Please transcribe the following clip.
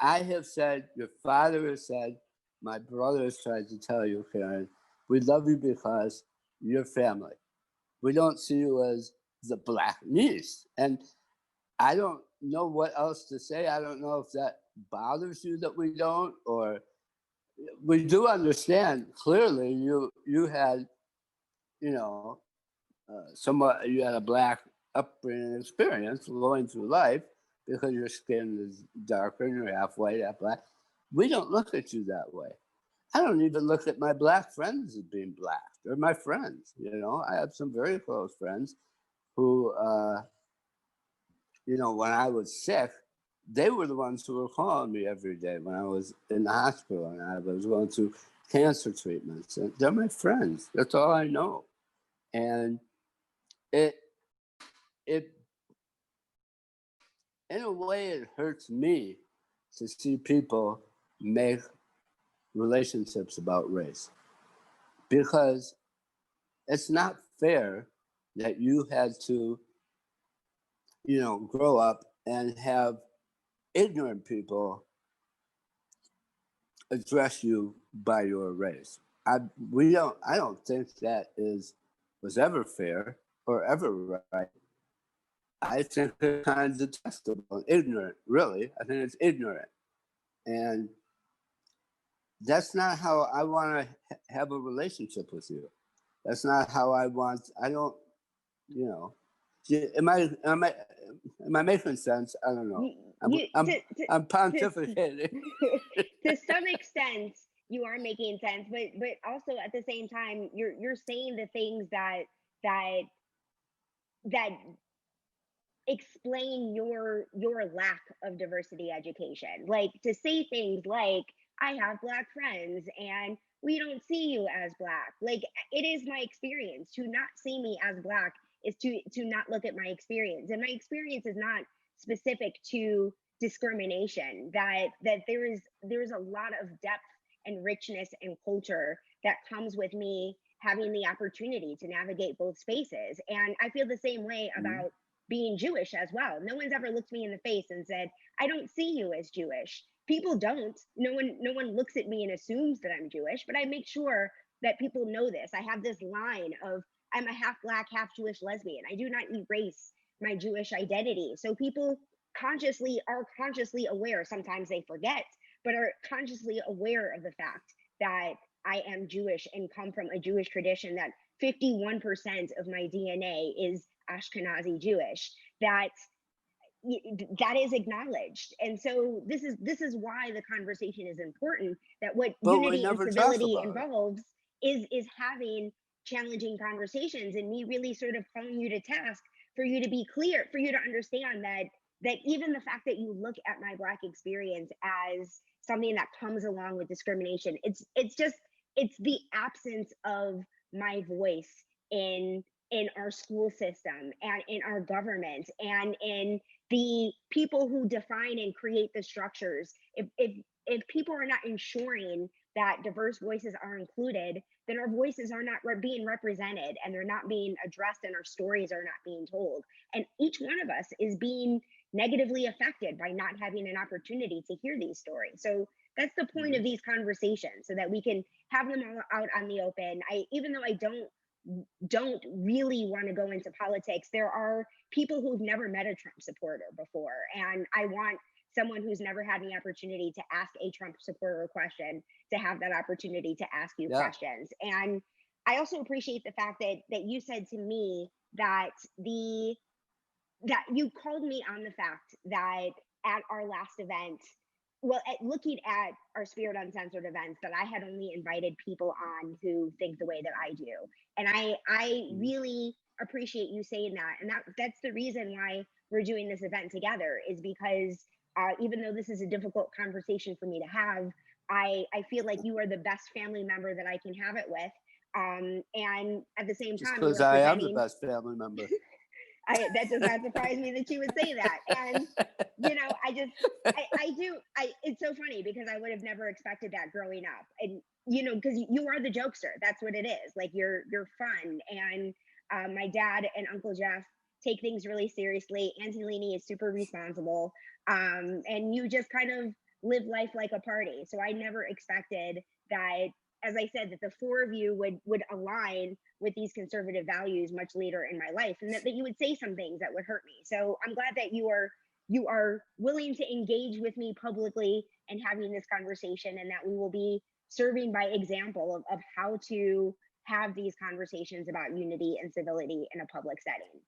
I have said, your father has said, my brother has tried to tell you, Karen, we love you because you're family. We don't see you as the black niece. And I don't know what else to say. I don't know if that bothers you that we don't, or we do understand clearly you had, you know, somewhat, you had a black upbringing experience going through life because your skin is darker and you're half white, half black. We don't look at you that way. I don't even look at my black friends as being black. They're my friends. You know, I have some very close friends who, you know, when I was sick, they were the ones who were calling me every day when I was in the hospital and I was going through cancer treatments. And they're my friends. That's all I know. And it, in a way, it hurts me to see people make relationships about race, because it's not fair that you had to, you know, grow up and have ignorant people address you by your race. I don't think that was ever fair or ever right. I think it's kind of detestable and ignorant, really. I think it's ignorant. And that's not how I want to have a relationship with you. That's not how I don't, you know. Am I making sense? I don't know. I'm pontificating. To some extent, you are making sense, but also at the same time, you're saying the things that that explain your lack of diversity education. Like to say things like, I have black friends and we don't see you as black. Like it is my experience. To not see me as black is to not look at my experience. And my experience is not specific to discrimination. That there's a lot of depth and richness and culture that comes with me having the opportunity to navigate both spaces. And I feel the same way about being Jewish as well. No one's ever looked me in the face and said, I don't see you as Jewish. People don't. No one looks at me and assumes that I'm Jewish, but I make sure that people know this. I have this line of, I'm a half black, half Jewish lesbian. I do not erase my Jewish identity. So people are consciously aware. Sometimes they forget, but are consciously aware of the fact that I am Jewish and come from a Jewish tradition, that 51% of my DNA is Ashkenazi Jewish, that is acknowledged. And so this is why the conversation is important, that what unity and civility involves is having challenging conversations, and me really sort of calling you to task for you to be clear, for you to understand that even the fact that you look at my Black experience as something that comes along with discrimination, it's the absence of my voice in our school system and in our government and in the people who define and create the structures. If people are not ensuring that diverse voices are included, then our voices are not being represented, and they're not being addressed, and our stories are not being told. And each one of us is being negatively affected by not having an opportunity to hear these stories. So that's the point of these conversations, so that we can have them all out on the open. Even though I don't really want to go into politics, there are people who've never met a Trump supporter before, and I want someone who's never had the opportunity to ask a Trump supporter a question to have that opportunity to ask you questions. And I also appreciate the fact that you said to me that you called me on the fact that at our last event, looking at our Spirit Uncensored events, that I had only invited people on who think the way that I do. And I really appreciate you saying that. And that's the reason why we're doing this event together, is because even though this is a difficult conversation for me to have, I feel like you are the best family member that I can have it with. And at the same time, because I am the best family member. That does not surprise me that you would say that. And, you know, it's so funny because I would have never expected that growing up. And, you know, because you are the jokester. That's what it is. Like you're fun. And my dad and Uncle Jeff take things really seriously. Auntie Leanie is super responsible. And you just kind of live life like a party. So I never expected that, as I said, that the four of you would align with these conservative values much later in my life, and that you would say some things that would hurt me. So I'm glad that you are willing to engage with me publicly and having this conversation, and that we will be serving by example of how to have these conversations about unity and civility in a public setting.